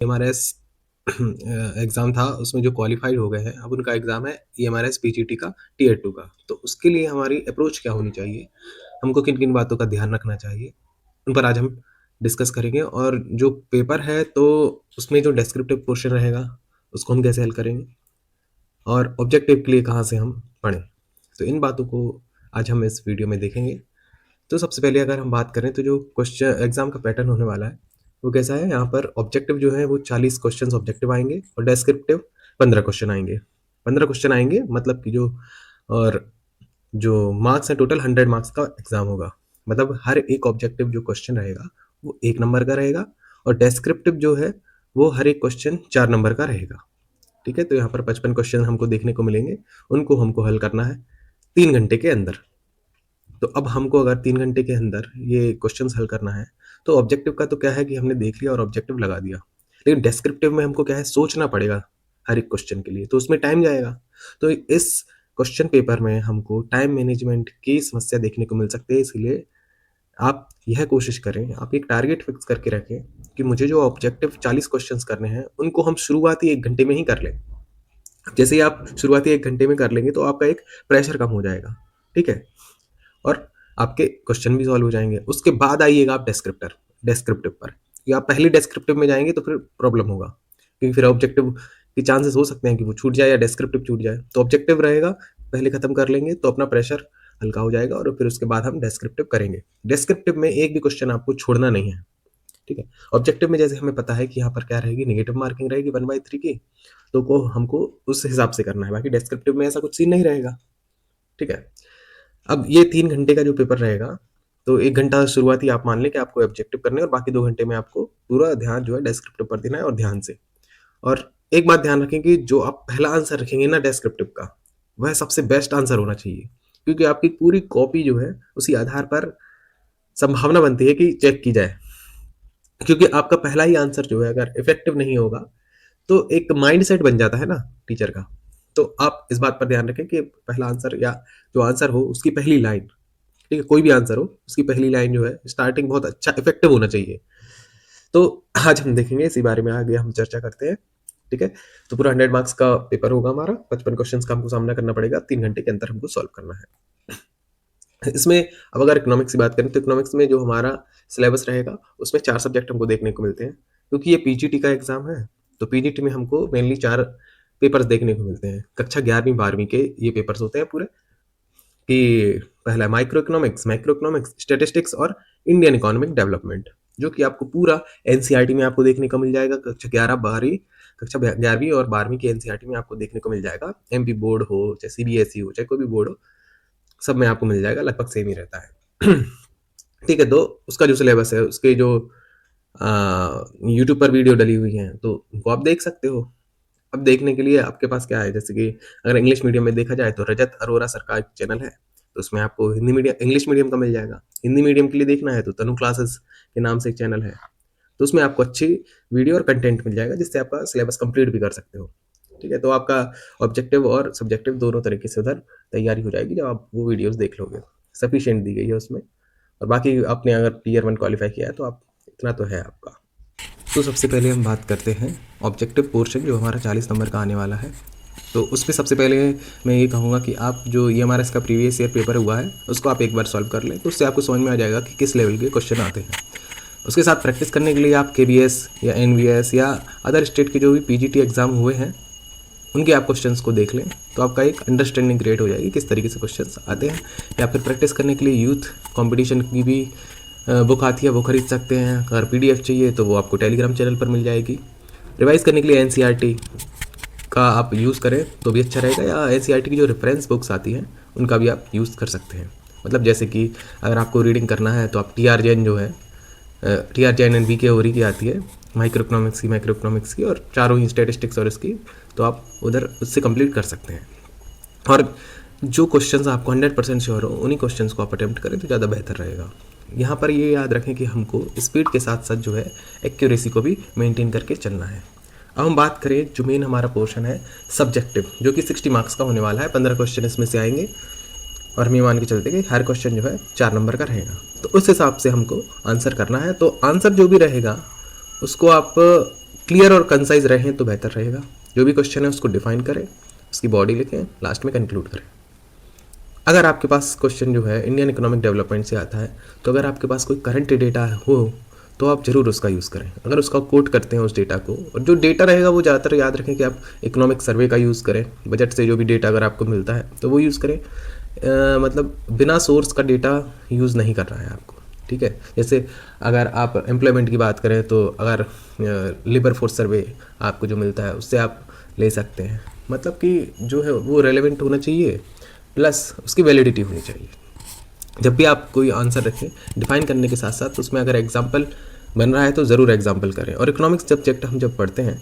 MRS exam था, उसमें जो क्वालिफ़ाइड हो गए हैं, अब उनका एग्ज़ाम है ईएमआरएस पीजीटी का टियर 2 का। तो उसके लिए हमारी अप्रोच क्या होनी चाहिए? हमको किन-किन बातों का ध्यान रखना चाहिए? उन पर आज हम डिस्कस करेंगे और जो पेपर है तो उसमें जो डिस्क्रिप्टिव पोर्शन रहेगा, उसको हम कैसे हल करेंगे और ऑब्जेक्टिव के लिए कहाँ से हम पढ़ें? तो इन बातों को आज हम इस वीडियो में देखेंगे। तो सबसे पहले अगर हम बात करें तो जो क्वेश्चन एग्जाम का पैटर्न होने वाला है वो कैसा है। यहाँ पर ऑब्जेक्टिव जो है वो 40 क्वेश्चन ऑब्जेक्टिव आएंगे और डेस्क्रिप्टिव 15 क्वेश्चन आएंगे। 15 क्वेश्चन आएंगे मतलब कि जो और जो मार्क्स है टोटल 100 मार्क्स का एग्जाम होगा। मतलब हर एक ऑब्जेक्टिव जो क्वेश्चन रहेगा वो 1 नंबर का रहेगा और डेस्क्रिप्टिव जो है वो हर एक क्वेश्चन 4 नंबर का रहेगा। ठीक है, तो यहाँ पर 55 क्वेश्चन हमको देखने को मिलेंगे, उनको हमको हल करना है 3 घंटे के अंदर। तो अब हमको अगर 3 घंटे के अंदर ये क्वेश्चंस हल करना है तो ऑब्जेक्टिव का तो क्या है कि हमने देख लिया और ऑब्जेक्टिव लगा दिया, लेकिन डेस्क्रिप्टिव में हमको क्या है सोचना पड़ेगा हर एक क्वेश्चन के लिए, तो उसमें टाइम जाएगा। तो इस क्वेश्चन पेपर में हमको टाइम मैनेजमेंट की समस्या देखने को मिल सकती है। इसलिए आप यह कोशिश करें, आप एक टारगेट फिक्स करके रखें कि मुझे जो ऑब्जेक्टिव 40 क्वेश्चंस करने हैं उनको हम शुरुआती 1 घंटे में ही कर लें। जैसे ही आप शुरुआती 1 घंटे में कर लेंगे तो आपका एक प्रेशर कम हो जाएगा। ठीक है, और आपके क्वेश्चन भी सॉल्व हो जाएंगे। उसके बाद आइएगा आप डेस्क्रिप्टिव पर, या आप पहले डेस्क्रिप्टिव में जाएंगे तो फिर प्रॉब्लम होगा, क्योंकि फिर ऑब्जेक्टिव के चांसेस हो सकते हैं कि वो छूट जाए या डेस्क्रिप्टिव छूट जाए। तो ऑब्जेक्टिव रहेगा, पहले खत्म कर लेंगे तो अपना प्रेशर हल्का हो जाएगा और फिर उसके बाद हम डेस्क्रिप्टिव करेंगे। डेस्क्रिप्टिव में एक भी क्वेश्चन आपको छोड़ना नहीं है। ठीक है, ऑब्जेक्टिव में जैसे हमें पता है कि यहाँ पर क्या रहेगी, नेगेटिव मार्किंग रहेगी 1/3 की, तो को हमको उस हिसाब से करना है। बाकी डेस्क्रिप्टिव में ऐसा कुछ सीन नहीं रहेगा। ठीक है, अब ये 3 घंटे का जो पेपर रहेगा, तो 1 घंटा शुरुआती आप मान लें कि आपको ऑब्जेक्टिव करने हैं और बाकी 2 घंटे में आपको पूरा ध्यान जो है डेस्क्रिप्टिव पर देना है और ध्यान से। और एक बात ध्यान रखें कि जो आप पहला आंसर रखेंगे ना डेस्क्रिप्टिव का, वह सबसे बेस्ट आंसर होना चाहिए, क्योंकि आपकी पूरी कॉपी जो है उसी आधार पर संभावना बनती है कि चेक की जाए। क्योंकि आपका पहला ही आंसर जो है अगर इफेक्टिव नहीं होगा तो एक माइंड सेट बन जाता है ना टीचर का। तो आप इस बात पर ध्यान रखें कि पहला आंसर या जो आंसर हो उसकी पहली लाइन, ठीक है, कोई भी आंसर हो उसकी पहली लाइन जो है स्टार्टिंग बहुत अच्छा इफेक्टिव होना चाहिए। तो आज हम देखेंगे इसी बारे में, आगे हम चर्चा करते हैं। ठीक है, तो पूरा 100 मार्क्स का पेपर होगा हमारा, 55 क्वेश्चंस का हमको सामना करना पड़ेगा, 3 घंटे के अंदर हमको सॉल्व करना है। इसमें अब अगर इकोनॉमिक्स की बात करें तो इकोनॉमिक्स में जो हमारा सिलेबस रहेगा उसमें 4 सब्जेक्ट हमको देखने को मिलते हैं, क्योंकि ये पीजीटी का एग्जाम है। तो पीजीटी में हमको मेनली 4 पेपर्स देखने को मिलते हैं। कक्षा 11वीं 12वीं के ये पेपर्स होते हैं पूरे, कि पहला है माइक्रो इकोनॉमिक्स, स्टैटिस्टिक्स और इंडियन इकोनॉमिक डेवलपमेंट, जो कि आपको पूरा एनसीईआरटी में आपको देखने को मिल जाएगा। कक्षा 11वीं और 12वीं की एनसीईआरटी में आपको देखने को मिल जाएगा। एमपी बोर्ड हो चाहे सीबीएसई हो चाहे कोई भी बोर्ड हो, सब में आपको मिल जाएगा, लगभग सेम ही रहता है। ठीक है, तो उसका जो सिलेबस है उसके जो यूट्यूब पर वीडियो डली हुई हैं तो उनको आप देख सकते हो। अब देखने के लिए आपके पास क्या है, जैसे कि अगर इंग्लिश मीडियम में देखा जाए तो रजत अरोरा सरकार चैनल है, तो उसमें आपको हिंदी मीडियम इंग्लिश मीडियम का मिल जाएगा। हिंदी मीडियम के लिए देखना है तो तनु क्लासेस के नाम से एक चैनल है, तो उसमें आपको अच्छी वीडियो और कंटेंट मिल जाएगा जिससे आपका सिलेबस कंप्लीट भी कर सकते हो। ठीक है, तो आपका ऑब्जेक्टिव और सब्जेक्टिव दोनों तरीके से उधर तैयारी हो जाएगी जब आप वो वीडियोस देख लोगे। सफिशिएंट दी गई है उसमें, और बाकी आपने अगर टियर 1 क्वालिफाई किया है तो आप इतना तो है आपका। तो सबसे पहले हम बात करते हैं ऑब्जेक्टिव पोर्शन जो हमारा 40 नंबर का आने वाला है। तो उसमें सबसे पहले मैं ये कहूँगा कि आप जो ईएमआरएस का प्रीवियस ईयर पेपर हुआ है उसको आप एक बार सॉल्व कर लें, तो उससे आपको समझ में आ जाएगा कि किस लेवल के क्वेश्चन आते हैं। उसके साथ प्रैक्टिस करने के लिए आप केबीएस या एनवीएस या अदर स्टेट के जो भी पीजीटी एग्ज़ाम हुए हैं उनके आप क्वेश्चंस को देख लें, तो आपका एक अंडरस्टैंडिंग क्रिएट हो जाएगी किस तरीके से क्वेश्चंस आते हैं। या फिर प्रैक्टिस करने के लिए यूथ कंपटीशन की भी बुक आती है, वो खरीद सकते हैं। अगर पीडीएफ चाहिए तो वो आपको टेलीग्राम चैनल पर मिल जाएगी। रिवाइज़ करने के लिए एनसीईआरटी का आप यूज़ करें तो भी अच्छा रहेगा, या एनसीईआरटी की जो रेफरेंस बुक्स आती हैं उनका भी आप यूज़ कर सकते हैं। मतलब जैसे कि अगर आपको रीडिंग करना है तो आप टीआर जैन जो है, टीआर जैन एंड वीके ओरी की आती है माइक्रो इकोनॉमिक्स की और चारों ही स्टैटिस्टिक्स और इसकी, तो आप उधर उससे कंप्लीट कर सकते हैं। और जो क्वेश्चंस आपको 100% श्योर हो उन्हीं क्वेश्चंस को आप अटेम्प्ट करें तो ज़्यादा बेहतर रहेगा। यहाँ पर ये याद रखें कि हमको स्पीड के साथ साथ जो है एक्यूरेसी को भी मेंटेन करके चलना है। अब हम बात करें जो मेन हमारा पोर्शन है सब्जेक्टिव, जो कि 60 मार्क्स का होने वाला है। 15 क्वेश्चन इसमें से आएंगे और हम ये मान के चलते कि हर क्वेश्चन जो है 4 नंबर का रहेगा, तो उस हिसाब से हमको आंसर करना है। तो आंसर जो भी रहेगा उसको आप क्लियर और कंसाइज रहें तो बेहतर रहेगा। जो भी क्वेश्चन है उसको डिफाइन करें, उसकी बॉडी लिखें, लास्ट में कंक्लूड करें। अगर आपके पास क्वेश्चन जो है इंडियन इकोनॉमिक डेवलपमेंट से आता है, तो अगर आपके पास कोई करंट डेटा हो तो आप ज़रूर उसका यूज़ करें। अगर उसका कोट करते हैं उस डेटा को, और जो डेटा रहेगा वो ज़्यादातर याद रखें कि आप इकोनॉमिक सर्वे का यूज़ करें, बजट से जो भी डेटा अगर आपको मिलता है तो वो यूज़ करें। मतलब बिना सोर्स का डेटा यूज़ नहीं कर रहा है आपको, ठीक है। जैसे अगर आप एम्प्लॉयमेंट की बात करें तो अगर लेबर फोर्स सर्वे आपको जो मिलता है उससे आप ले सकते हैं। मतलब कि जो है वो रेलेवेंट होना चाहिए, प्लस उसकी वैलिडिटी होनी चाहिए। जब भी आप कोई आंसर रखें, डिफाइन करने के साथ साथ उसमें अगर एग्जाम्पल बन रहा है तो ज़रूर एग्जाम्पल करें। और इकोनॉमिक्स सब्जेक्ट हम जब पढ़ते हैं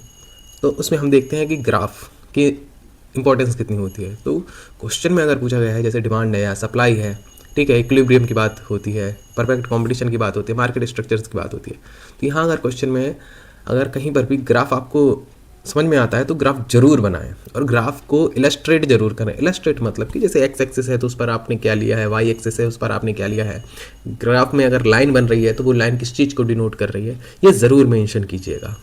तो उसमें हम देखते हैं कि ग्राफ की इंपॉर्टेंस कितनी होती है। तो क्वेश्चन में अगर पूछा गया है जैसे डिमांड है या सप्लाई है, ठीक है, इक्विलिब्रियम की बात होती है, परफेक्ट कंपटीशन की बात होती है, मार्केट स्ट्रक्चर्स की बात होती है, तो यहाँ अगर क्वेश्चन में अगर कहीं पर भी ग्राफ आपको समझ में आता है तो ग्राफ जरूर बनाएं, और ग्राफ को इलस्ट्रेट जरूर करें। इलस्ट्रेट मतलब कि जैसे एक्स एक्सिस है तो उस पर आपने क्या लिया है, वाई एक्सिस है उस पर आपने क्या लिया है। ग्राफ में अगर लाइन बन रही है तो वो लाइन किस चीज़ को डिनोट कर रही है, ये ज़रूर मेंशन कीजिएगा,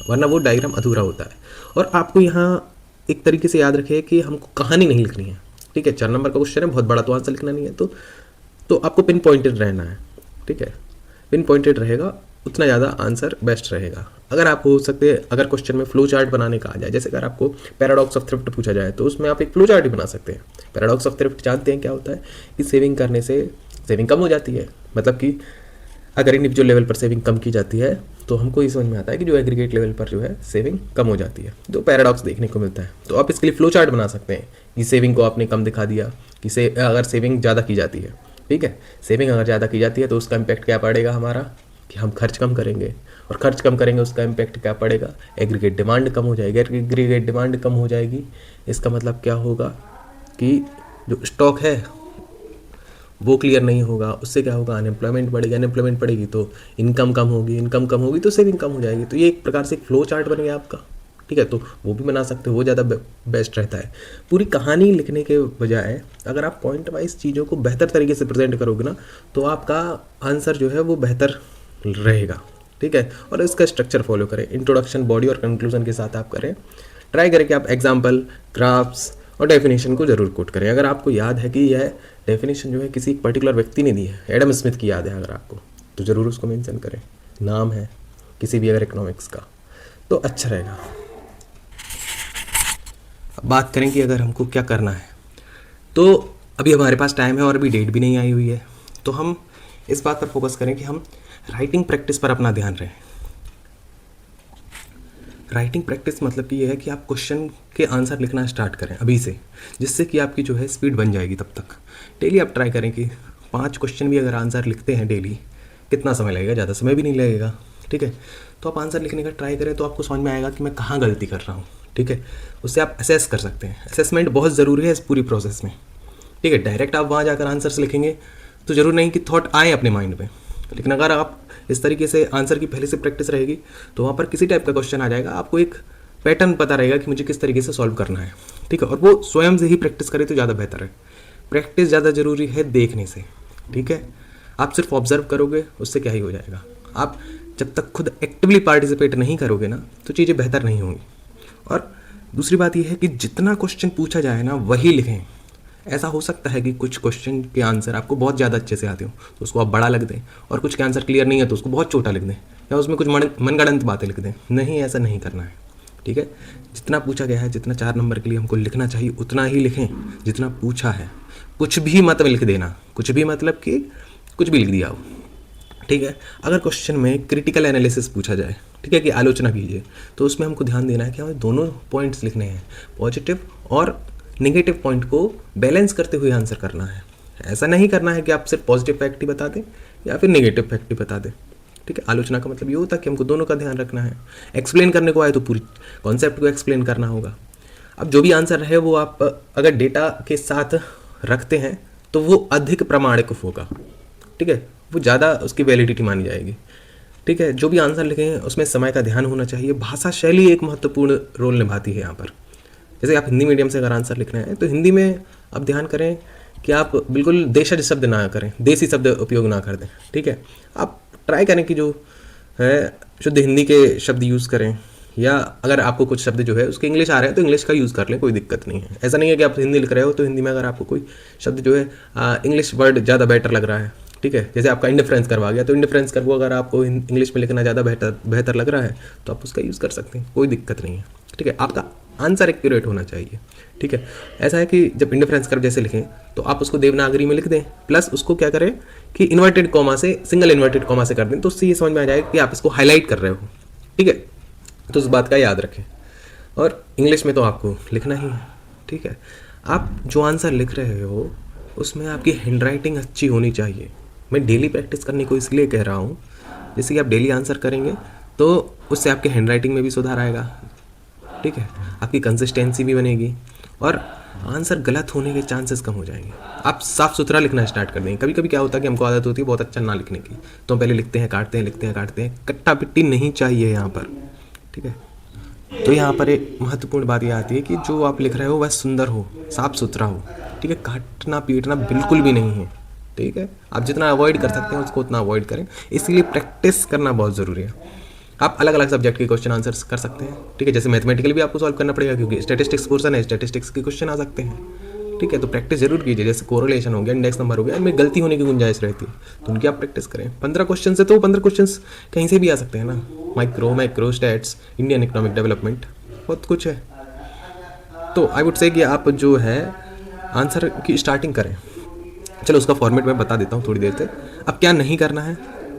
वरना वो डायग्राम अधूरा होता है। और आपको यहाँ एक तरीके से याद रखिए कि हमको कहानी नहीं लिखनी है, ठीक है। 4 नंबर का क्वेश्चन है, बहुत बड़ा तो आंसर लिखना नहीं है, तो आपको पिन पॉइंटेड रहना है, ठीक है। पिन पॉइंटेड रहेगा उतना ज़्यादा आंसर बेस्ट रहेगा। अगर आप हो सकते हैं अगर क्वेश्चन में फ्लो चार्ट बनाने का आ जाए, जैसे अगर आपको पैराडॉक्स ऑफ थ्रिफ्ट पूछा जाए तो उसमें आप एक फ्लो चार्ट ही बना सकते हैं। पैराडॉक्स ऑफ थ्रिफ्ट जानते हैं क्या होता है कि सेविंग करने से सेविंग कम हो जाती है। मतलब कि अगर इंडिविजुअल लेवल पर सेविंग कम की जाती है तो हमको ये समझ में आता है कि जो एग्रीगेट लेवल पर जो है सेविंग कम हो जाती है, जो पैराडॉक्स देखने को मिलता है। तो आप इसके लिए फ्लो चार्ट बना सकते हैं कि सेविंग को आपने कम दिखा दिया कि अगर सेविंग ज़्यादा की जाती है, ठीक है, सेविंग अगर ज़्यादा की जाती है तो उसका इम्पैक्ट क्या पड़ेगा हमारा, कि हम खर्च कम करेंगे, और खर्च कम करेंगे उसका इम्पैक्ट क्या पड़ेगा, एग्रीगेट डिमांड कम हो जाएगी। एग्रीगेट डिमांड कम हो जाएगी इसका मतलब क्या होगा कि जो स्टॉक है वो क्लियर नहीं होगा, उससे क्या होगा, अनएम्प्लॉयमेंट बढ़ेगी, अनएम्प्लॉयमेंट बढ़ेगी तो इनकम कम होगी, इनकम कम होगी तो सेविंग कम हो जाएगी। तो ये एक प्रकार से एक फ्लो चार्ट बन गया आपका, ठीक है। तो वो भी बना सकते हो, वो ज़्यादा बेस्ट रहता है। पूरी कहानी लिखने के बजाय अगर आप पॉइंट वाइज चीज़ों को बेहतर तरीके से प्रेजेंट करोगे ना तो आपका आंसर जो है वो बेहतर रहेगा, ठीक है। और इसका स्ट्रक्चर फॉलो करें, इंट्रोडक्शन, बॉडी और कंक्लूजन के साथ आप करें। ट्राई करें कि आप एग्जाम्पल, ग्राफ्स और डेफिनेशन को जरूर कोट करें। अगर आपको याद है कि यह डेफिनेशन जो है किसी पर्टिकुलर व्यक्ति ने दी है, एडम स्मिथ की याद है अगर आपको, तो ज़रूर उसको मेंशन करें, नाम है किसी भी अगर इकोनॉमिक्स का, तो अच्छा रहेगा। अब बात करें कि अगर हमको क्या करना है, तो अभी हमारे पास टाइम है और अभी डेट भी नहीं आई हुई है, तो हम इस बात पर फोकस करें कि हम राइटिंग प्रैक्टिस पर अपना ध्यान रखें। राइटिंग प्रैक्टिस मतलब कि ये है कि आप क्वेश्चन के आंसर लिखना स्टार्ट करें अभी से, जिससे कि आपकी जो है स्पीड बन जाएगी। तब तक डेली आप ट्राई करें कि 5 क्वेश्चन भी अगर आंसर लिखते हैं डेली, कितना समय लगेगा, ज़्यादा समय भी नहीं लगेगा, ठीक है। तो आप आंसर लिखने का ट्राई करें तो आपको समझ में आएगा कि मैं कहाँ गलती कर रहा हूँ, ठीक है। उससे आप असेस कर सकते हैं। असेसमेंट बहुत ज़रूरी है इस पूरी प्रोसेस में, ठीक है। डायरेक्ट आप वहाँ जाकर आंसर्स लिखेंगे तो ज़रूर नहीं कि थॉट आए अपने माइंड में, लेकिन अगर आप इस तरीके से आंसर की पहले से प्रैक्टिस रहेगी तो वहाँ पर किसी टाइप का क्वेश्चन आ जाएगा, आपको एक पैटर्न पता रहेगा कि मुझे किस तरीके से सॉल्व करना है, ठीक है। और वो स्वयं से ही प्रैक्टिस करें तो ज़्यादा बेहतर है। प्रैक्टिस ज़्यादा ज़रूरी है देखने से, ठीक है। आप सिर्फ ऑब्जर्व करोगे उससे क्या ही हो जाएगा। आप जब तक खुद एक्टिवली पार्टिसिपेट नहीं करोगे ना तो चीज़ें बेहतर नहीं होंगी। और दूसरी बात यह है कि जितना क्वेश्चन पूछा जाए ना वही लिखें। ऐसा हो सकता है कि कुछ क्वेश्चन के आंसर आपको बहुत ज़्यादा अच्छे से आते हो तो उसको आप बड़ा लिख दें, और कुछ के आंसर क्लियर नहीं है तो उसको बहुत छोटा लिख दें, या उसमें कुछ मनगढ़ंत बातें लिख दें। नहीं, ऐसा नहीं करना है, ठीक है। जितना पूछा गया है, जितना 4 नंबर के लिए हमको लिखना चाहिए उतना ही लिखें जितना पूछा है। कुछ भी मत लिख देना, कुछ भी मतलब कि कुछ भी लिख दिया हो, ठीक है। अगर क्वेश्चन में क्रिटिकल एनालिसिस पूछा जाए, ठीक है, कि आलोचना कीजिए, तो उसमें हमको ध्यान देना है कि हमें दोनों पॉइंट्स लिखने हैं, पॉजिटिव और नेगेटिव पॉइंट को बैलेंस करते हुए आंसर करना है। ऐसा नहीं करना है कि आप सिर्फ पॉजिटिव फैक्ट ही बता दें या फिर नेगेटिव फैक्ट ही बता दें, ठीक है। आलोचना का मतलब ये होता है कि हमको दोनों का ध्यान रखना है। एक्सप्लेन करने को आए तो पूरी कॉन्सेप्ट को एक्सप्लेन करना होगा। अब जो भी आंसर है वो आप अगर डेटा के साथ रखते हैं तो वो अधिक प्रामाणिक होगा, ठीक है, वो ज़्यादा उसकी वैलिडिटी मानी जाएगी, ठीक है। जो भी आंसर लिखें उसमें समय का ध्यान होना चाहिए। भाषा शैली एक महत्वपूर्ण रोल निभाती है यहाँ पर। जैसे आप हिंदी मीडियम से अगर आंसर लिखना है तो हिंदी में आप ध्यान करें कि आप बिल्कुल देशज शब्द ना करें, देसी शब्द उपयोग ना कर दें, ठीक है। आप ट्राई करें कि जो है शुद्ध हिंदी के शब्द यूज़ करें, या अगर आपको कुछ शब्द जो है उसके इंग्लिश आ रहे हैं तो इंग्लिश का यूज़ कर लें, कोई दिक्कत नहीं है। ऐसा नहीं है कि आप हिंदी लिख रहे हो तो हिंदी में अगर आपको कोई शब्द जो है इंग्लिश वर्ड ज़्यादा बेटर लग रहा है, ठीक है, जैसे आपका इंडिफरेंस कर्व आ गया तो इंडिफरेंस कर्व को अगर आपको इंग्लिश में लिखना ज़्यादा बेहतर लग रहा है तो आप उसका यूज़ कर सकते हैं, कोई दिक्कत नहीं है, ठीक है। आपका आंसर एक्यूरेट होना चाहिए, ठीक है। ऐसा है कि जब इंडिफरेंस कर्व जैसे लिखें तो आप उसको देवनागरी में लिख दें, प्लस उसको क्या करें कि इन्वर्टेड कॉमा से सिंगल इन्वर्टेड कॉमा से कर दें, तो उससे ये समझ में आ जाएगा कि आप इसको हाईलाइट कर रहे हो, ठीक है। तो उस बात का याद रखें। और इंग्लिश में तो आपको लिखना ही है, ठीक है। आप जो आंसर लिख रहे हो उसमें आपकी हैंडराइटिंग अच्छी होनी चाहिए। मैं डेली प्रैक्टिस करने को इसलिए कह रहा हूँ, जैसे कि आप डेली आंसर करेंगे तो उससे आपके हैंडराइटिंग में भी सुधार आएगा, ठीक है, आपकी कंसिस्टेंसी भी बनेगी और आंसर गलत होने के चांसेस कम हो जाएंगे। आप साफ सुथरा लिखना स्टार्ट कर देंगे। कभी कभी क्या होता है कि हमको आदत होती है बहुत अच्छा ना लिखने की, तो हम पहले लिखते हैं, काटते हैं, लिखते हैं, काटते हैं। कट्टा पिट्टी नहीं चाहिए यहाँ पर, ठीक है। तो यहाँ पर एक महत्वपूर्ण बात यह आती है कि जो आप लिख रहे हो वह सुंदर हो, साफ सुथरा हो, ठीक है। काटना पीटना बिल्कुल भी नहीं है, ठीक है। आप जितना अवॉइड कर सकते हैं उसको उतना अवॉइड करें, इसीलिए प्रैक्टिस करना बहुत ज़रूरी है। आप अलग अलग सब्जेक्ट के क्वेश्चन आंसर्स कर सकते हैं, ठीक है। जैसे मैथमेटिकल भी आपको सॉल्व करना पड़ेगा क्योंकि स्टैटिस्टिक्स पोर्शन है, स्टैटिस्टिक्स के क्वेश्चन आ सकते हैं, ठीक है। तो प्रैक्टिस जरूर कीजिए। जैसे कोरिलेशन हो गया, इंडेक्स नंबर हो गया, इनमें गलती होने की गुंजाइश रहती है तो उनकी आप प्रैक्टिस करें। 15 क्वेश्चन से तो 15 क्वेश्चन कहीं से भी आ सकते हैं ना, micro stats, Indian economic development, बहुत कुछ है। तो आई वुड से कि आप जो है आंसर की स्टार्टिंग करें। चलो उसका फॉर्मेट मैं बता देता हूँ थोड़ी देर तक। अब क्या नहीं करना है,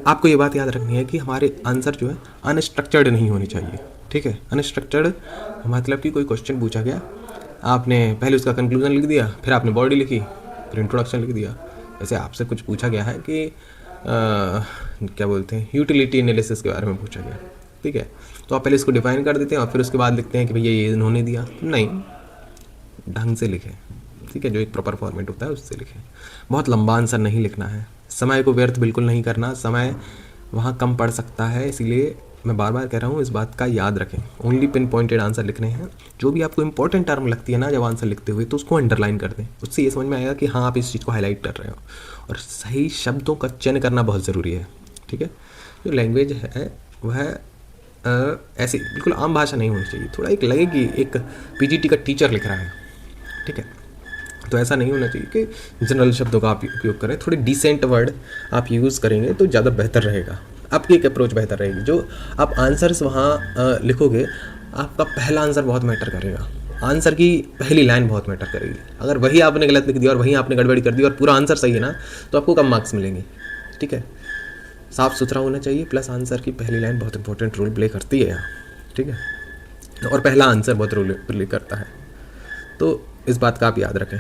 आपको ये बात याद रखनी है कि हमारे आंसर जो है अनस्ट्रक्चर्ड नहीं होने चाहिए, ठीक है। अनस्ट्रक्चर्ड मतलब कि कोई क्वेश्चन पूछा गया, आपने पहले उसका कंक्लूजन लिख दिया, फिर आपने बॉडी लिखी, फिर इंट्रोडक्शन लिख दिया। जैसे आपसे कुछ पूछा गया है कि क्या बोलते हैं, यूटिलिटी एनालिसिस के बारे में पूछा गया, ठीक है। तो आप पहले इसको डिफाइन कर देते हैं और फिर उसके बाद लिखते हैं कि भैया ये इन्होंने दिया। नहीं, ढंग से लिखें, ठीक है, जो एक प्रॉपर फॉर्मेट होता है उससे लिखें। बहुत लंबा आंसर नहीं लिखना है, समय को व्यर्थ बिल्कुल नहीं करना, समय वहाँ कम पड़ सकता है, इसीलिए मैं बार बार कह रहा हूँ इस बात का याद रखें। ओनली पिन पॉइंटेड आंसर लिखने हैं। जो भी आपको इंपॉर्टेंट टर्म लगती है ना जब आंसर लिखते हुए, तो उसको अंडरलाइन कर दें, उससे ये समझ में आएगा कि हाँ आप इस चीज़ को हाईलाइट कर रहे हो। और सही शब्दों का चयन करना बहुत ज़रूरी है, ठीक है। जो लैंग्वेज है वह ऐसी बिल्कुल आम भाषा नहीं होनी चाहिए, थोड़ा एक लगे कि एक पीजीटी का टीचर लिख रहा है, ठीक है। तो ऐसा नहीं होना चाहिए कि जनरल शब्दों का आप उपयोग करें, थोड़े डिसेंट वर्ड आप यूज़ करेंगे तो ज़्यादा बेहतर रहेगा, आपकी एक अप्रोच बेहतर रहेगी। जो आप आंसर्स वहाँ लिखोगे, आपका पहला आंसर बहुत मैटर करेगा, आंसर की पहली लाइन बहुत मैटर करेगी। अगर वही आपने गलत लिख दिया और वहीं आपने गड़बड़ी कर दी और पूरा आंसर सही है ना, तो आपको कम मार्क्स मिलेंगे, ठीक है। साफ़ सुथरा होना चाहिए, प्लस आंसर की पहली लाइन बहुत इंपॉर्टेंट रोल प्ले करती है यहाँ, ठीक है। और पहला आंसर बहुत रोल प्ले करता है, तो इस बात का आप याद रखें।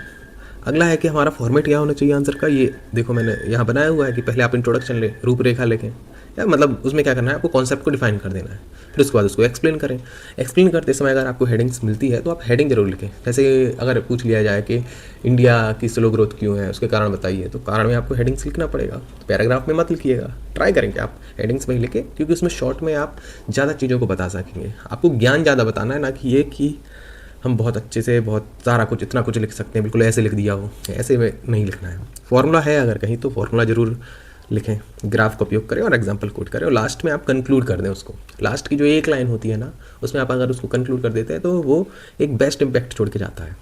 अगला है कि हमारा फॉर्मेट क्या होना चाहिए आंसर का। ये देखो मैंने यहाँ बनाया हुआ है कि पहले आप इंट्रोडक्शन लें, रूपरेखा लिखें, या मतलब उसमें क्या करना है, आपको कॉन्सेप्ट को डिफाइन कर देना है, फिर उसके बाद उसको एक्सप्लेन करें। एक्सप्लेन करते समय अगर आपको हेडिंग्स मिलती है तो आप हेडिंग जरूर लिखें। जैसे अगर पूछ लिया जाए कि इंडिया की स्लो ग्रोथ क्यों है, उसके कारण बताइए, तो कारण में आपको हेडिंग्स लिखना पड़ेगा, तो पैराग्राफ में मत लिखिएगा, ट्राई करेंगे आप हेडिंग्स में ही लिखें, क्योंकि उसमें शॉर्ट में आप ज़्यादा चीज़ों को बता सकेंगे। आपको ज्ञान ज़्यादा बताना है, ना कि ये कि हम बहुत अच्छे से बहुत सारा कुछ इतना कुछ लिख सकते हैं, बिल्कुल ऐसे लिख दिया हो, ऐसे में नहीं लिखना है। फॉर्मूला है अगर कहीं तो फॉर्मूला जरूर लिखें, ग्राफ का उपयोग करें और एग्जांपल कोट करें, और लास्ट में आप कंक्लूड कर दें उसको। लास्ट की जो एक लाइन होती है ना, उसमें आप अगर उसको कंक्लूड कर देते हैं तो वो एक बेस्ट इम्पैक्ट छोड़ के जाता है,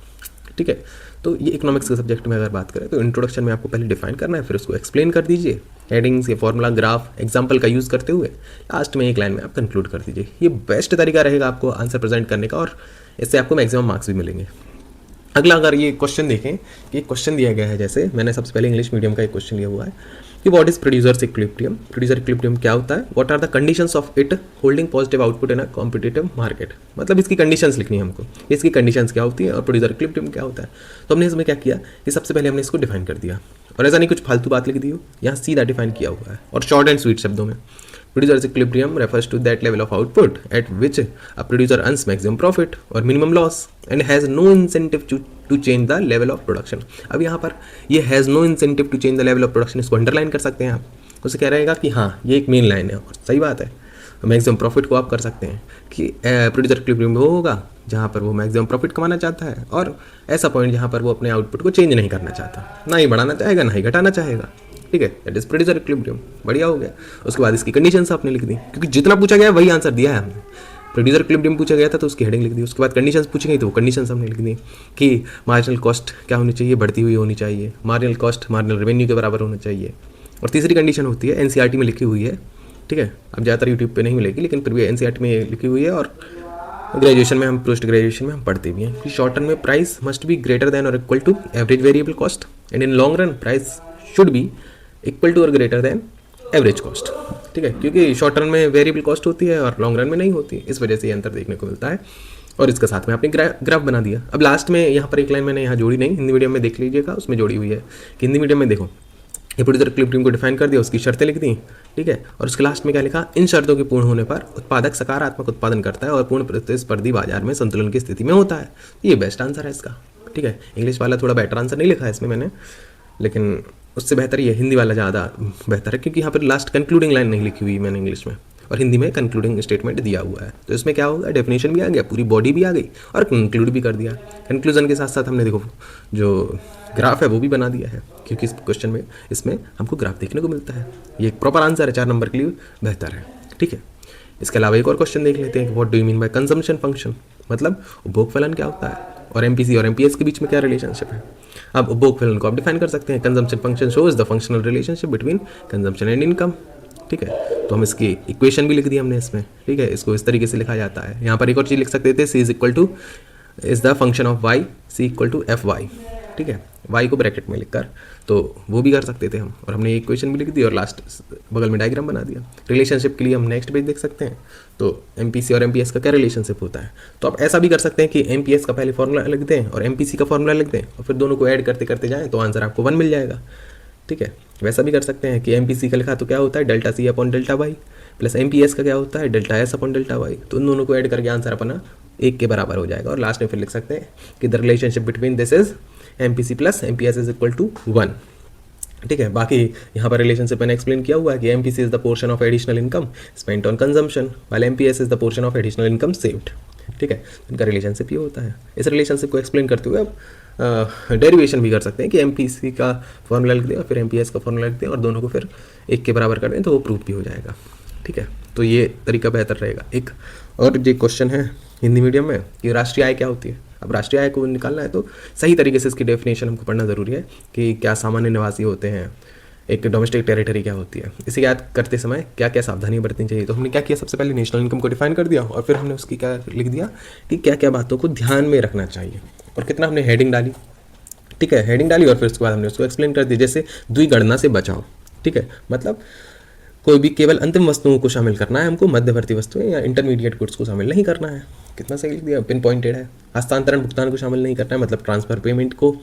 ठीक है। तो ये इकोनॉमिक्स के सब्जेक्ट में अगर बात करें तो इंट्रोडक्शन में आपको पहले डिफाइन करना है, फिर उसको एक्सप्लेन कर दीजिए, हेडिंग्स, ये फॉर्मूला, ग्राफ, एग्जाम्पल का यूज़ करते हुए लास्ट में एक लाइन में आप कंक्लूड कर दीजिए। ये बेस्ट तरीका रहेगा आपको आंसर प्रेजेंट करने का, और इससे आपको मैक्सिमम मार्क्स भी मिलेंगे। अगला अगर ये क्वेश्चन देखें कि क्वेश्चन दिया गया है, जैसे मैंने सबसे पहले इंग्लिश मीडियम का एक क्वेश्चन लिया हुआ है कि what is producers equilibrium. Producer equilibrium क्या होता है, what are the conditions of it holding positive output in a competitive market. मतलब इसकी कंडीशंस लिखनी है हमको, इसकी कंडीशंस क्या होती है और प्रोड्यूसर इक्विलिब्रियम क्या होता है। तो हमने इसमें क्या किया कि सबसे पहले हमने इसको डिफाइन कर दिया, और ऐसा नहीं कुछ फालतू बात लिख दी हो, यहाँ सीधा डिफाइन किया हुआ है और शॉर्ट एंड स्वीट शब्दों में। Producer's equilibrium refers to that level of output at which a producer earns maximum profit or minimum loss and has no incentive to change the level of production। अब यहाँ पर ये has no incentive to change the level of production, इसको underline कर सकते हैं आप। उससे क्या रहेगा कि हाँ ये एक मेन लाइन है और सही बात है। मैक्सिमम प्रॉफिट को आप कर सकते हैं कि प्रोड्यूसर इक्विलिब्रियम वो होगा जहाँ पर वो मैक्सिमम प्रॉफिट कमाना चाहता है, और ऐसा पॉइंट जहाँ पर वो अपने आउटपुट को चेंज नहीं करना चाहता, ना ही बढ़ाना चाहेगा ना ही घटाना चाहेगा, ठीक है। दैट इज प्रोड्यूसर इक्विलिब्रियम, बढ़िया हो गया। उसके बाद इसकी कंडीशंस आपने लिख दी, क्योंकि जितना पूछा गया है वही आंसर दिया है हमने। प्रोड्यूसर इक्विलिब्रियम पूछा गया था तो उसकी हेडिंग लिख दी। उसके बाद कंडीशंस पूछी गई तो वो कंडीशंस हमने लिख दी कि मार्जिनल कॉस्ट क्या होनी चाहिए, बढ़ती हुई होनी चाहिए, मार्जिनल कॉस्ट मार्जिनल रेवेन्यू के बराबर होना चाहिए। और तीसरी कंडीशन होती है, एनसीईआरटी में लिखी हुई है, ठीक है, अब ज़्यादातर यूट्यूब पे नहीं मिलेगी लेकिन फिर भी एनसीईआरटी में लिखी हुई है और ग्रेजुएशन में हम, पोस्ट ग्रेजुएशन में हम पढ़ते भी हैं कि शॉर्ट टर्म में price must be greater than और equal to average variable cost and in long run price should be equal to और ग्रेटर देन एवरेज कॉस्ट, ठीक है, क्योंकि शॉर्ट टर्म में वेरिएबल कॉस्ट होती है और लॉन्ग रन में नहीं होती, इस वजह से ये अंतर देखने को मिलता है। और इसके साथ में आपने ग्राफ बना दिया। अब लास्ट में यहाँ पर एक लाइन मैंने यहाँ जोड़ी नहीं, हिंदी मीडियम में देख लीजिएगा, उसमें जोड़ी हुई है कि हिंदी मीडियम में देखो, ये प्रोड्यूसर इक्विलिब्रियम को डिफाइन कर दिया, उसकी शर्तें लिख दी, ठीक है, और उसके लास्ट में क्या लिखा, इन शर्तों के पूर्ण होने पर उत्पादक सकारात्मक उत्पादन करता है और पूर्ण प्रतिस्पर्धी बाजार में संतुलन की स्थिति में होता है। ये बेस्ट आंसर है इसका, ठीक है। इंग्लिश वाला थोड़ा बेटर आंसर नहीं लिखा है इसमें मैंने, लेकिन उससे बेहतर ये हिंदी वाला ज़्यादा बेहतर है, क्योंकि यहाँ पर लास्ट कंक्लूडिंग लाइन नहीं लिखी हुई मैंने इंग्लिश में, और हिंदी में कंक्लूडिंग स्टेटमेंट दिया हुआ है। तो इसमें क्या होगा, डेफिनेशन भी आ गया, पूरी बॉडी भी आ गई और कंक्लूड भी कर दिया। कंक्लूजन के साथ साथ हमने देखो जो ग्राफ है वो भी बना दिया है, क्योंकि इस क्वेश्चन में इसमें हमको ग्राफ देखने को मिलता है। ये एक प्रॉपर आंसर है, 4 नंबर के लिए बेहतर है, ठीक है। इसके अलावा एक और क्वेश्चन देख लेते हैं, what do you mean by consumption function, मतलब उपभोग फलन क्या होता है और एमपीसी और एमपीएस के बीच में क्या रिलेशनशिप है। अब उपभोग फलन को आप डिफाइन कर सकते हैं, consumption function shows the functional relationship between consumption and income, ठीक है। तो हम इसकी इक्वेशन भी लिख दी हमने इसमें, ठीक है, इसको इस तरीके से लिखा जाता है। यहाँ पर एक और चीज़ लिख सकते थे, C is equal to is the function of Y, C equal to F Y, ठीक है, वाई को ब्रैकेट में लिखकर, तो वो भी कर सकते थे हम, और हमने इक्वेशन भी लिख दी और लास्ट बगल में डायग्राम बना दिया। रिलेशनशिप के लिए हम नेक्स्ट पेज देख सकते हैं, तो एमपीसी और एमपीएस का क्या रिलेशनशिप होता है। तो आप ऐसा भी कर सकते हैं कि एमपीएस का पहले फॉर्मूला लिख दें और एमपीसी का फॉर्मूला लिख दें और फिर दोनों को ऐड करते करते जाएँ तो आंसर आपको 1 मिल जाएगा, ठीक है। वैसा भी कर सकते हैं कि एमपीसी का लिखा तो क्या होता है delta C upon delta Y, plus MPS का क्या होता है delta S upon delta Y, तो उन दोनों को ऐड करके आंसर अपना 1 के बराबर हो जाएगा। और लास्ट में फिर लिख सकते हैं कि the relationship between this is MPC plus MPS is equal to 1, ठीक है। बाकी यहाँ पर रिलेशनशिप मैंने एक्सप्लेन किया हुआ है कि MPC is the portion of additional income spent on consumption while MPS is the portion of additional income saved, ठीक है। इनका रिलेशनशिप ये होता है। इस रिलेशनशिप को एक्सप्लेन करते हुए अब डेरिवेशन भी कर सकते हैं कि एमपीसी का फॉर्मूला लिख दें और फिर एमपीएस का फॉर्मूला लिख दें और दोनों को फिर 1 के बराबर कर दें तो वो प्रूफ भी हो जाएगा, ठीक है। तो ये तरीका बेहतर रहेगा। एक और जो क्वेश्चन है हिंदी मीडियम में कि राष्ट्रीय आय क्या होती है। अब राष्ट्रीय आय को निकालना है तो सही तरीके से इसकी डेफिनेशन हमको पढ़ना ज़रूरी है कि क्या सामान्य निवासी होते हैं, एक डोमेस्टिक टेरिटरी क्या होती है। इसे याद करते समय क्या क्या सावधानी बरतनी चाहिए। तो हमने क्या किया, सबसे पहले नेशनल इनकम को डिफाइन कर दिया और फिर हमने उसकी क्या लिख दिया कि क्या क्या बातों को ध्यान में रखना चाहिए और कितना हमने हेडिंग डाली, ठीक है, हेडिंग डाली और फिर उसके बाद हमने उसको एक्सप्लेन कर दिया। जैसे द्विगणना से बचाओ, ठीक है, मतलब कोई भी केवल अंतिम वस्तुओं को शामिल करना है हमको, मध्यवर्ती वस्तुएं या इंटरमीडिएट गुड्स को शामिल नहीं करना है। कितना सही लिख दिया, पिन पॉइंटेड है। हस्तांतरण भुगतान को शामिल नहीं करना है, मतलब ट्रांसफर पेमेंट को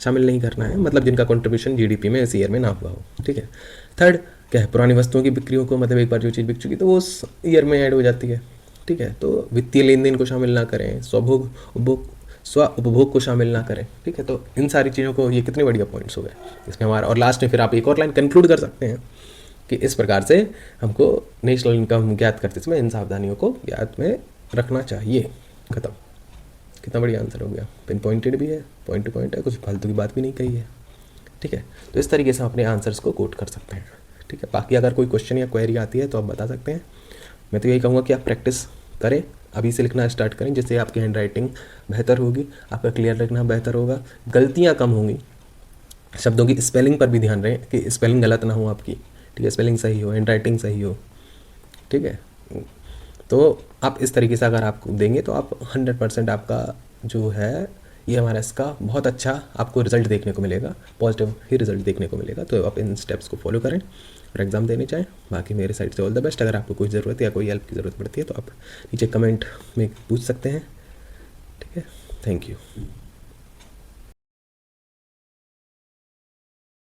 शामिल नहीं करना है, मतलब जिनका कंट्रीब्यूशन जीडीपी में इस ईयर में ना हुआ हो, ठीक है। थर्ड क्या है, पुरानी वस्तुओं की बिक्रियों को, मतलब एक बार जो चीज़ बिक चुकी तो वो उस ईयर में ऐड हो जाती है, ठीक है। तो वित्तीय लेन देन को शामिल ना करें, स्व उपभोग को शामिल ना करें, ठीक है। तो इन सारी चीज़ों को, ये कितने बढ़िया पॉइंट्स हो गए इसमें हमारा। और लास्ट में फिर आप एक और लाइन कंक्लूड कर सकते हैं कि इस प्रकार से हमको नेशनल इनकम ज्ञात करते समय इन सावधानियों को याद में रखना चाहिए। खत्म। कितना बढ़िया आंसर हो गया, पिन पॉइंटेड भी है, पॉइंट टू पॉइंट है, कुछ फालतू की बात भी नहीं कही है, ठीक है। तो इस तरीके से हम अपने आंसर्स को कोट कर सकते हैं, ठीक है। बाकी अगर कोई क्वेश्चन या क्वेरी आती है तो आप बता सकते हैं। मैं तो यही कहूँगा कि आप प्रैक्टिस करें, अभी से लिखना स्टार्ट करें, जिससे आपकी हैंड राइटिंग बेहतर होगी, आपका क्लियर लिखना बेहतर होगा, गलतियाँ कम होंगी। शब्दों की स्पेलिंग पर भी ध्यान रहे कि स्पेलिंग गलत ना हो आपकी, ठीक है, स्पेलिंग सही हो, हैंड राइटिंग सही हो, ठीक है। तो आप इस तरीके से अगर आप देंगे तो आप 100% आपका जो है ये हमारा इसका बहुत अच्छा आपको रिजल्ट देखने को मिलेगा, पॉजिटिव ही रिजल्ट देखने को मिलेगा। तो आप इन स्टेप्स को फॉलो करें और एग्ज़ाम देने चाहें। बाकी मेरे साइड से ऑल द बेस्ट। अगर आपको कोई ज़रूरत या कोई हेल्प की ज़रूरत पड़ती है तो आप नीचे कमेंट में पूछ सकते हैं, ठीक है। Thank you.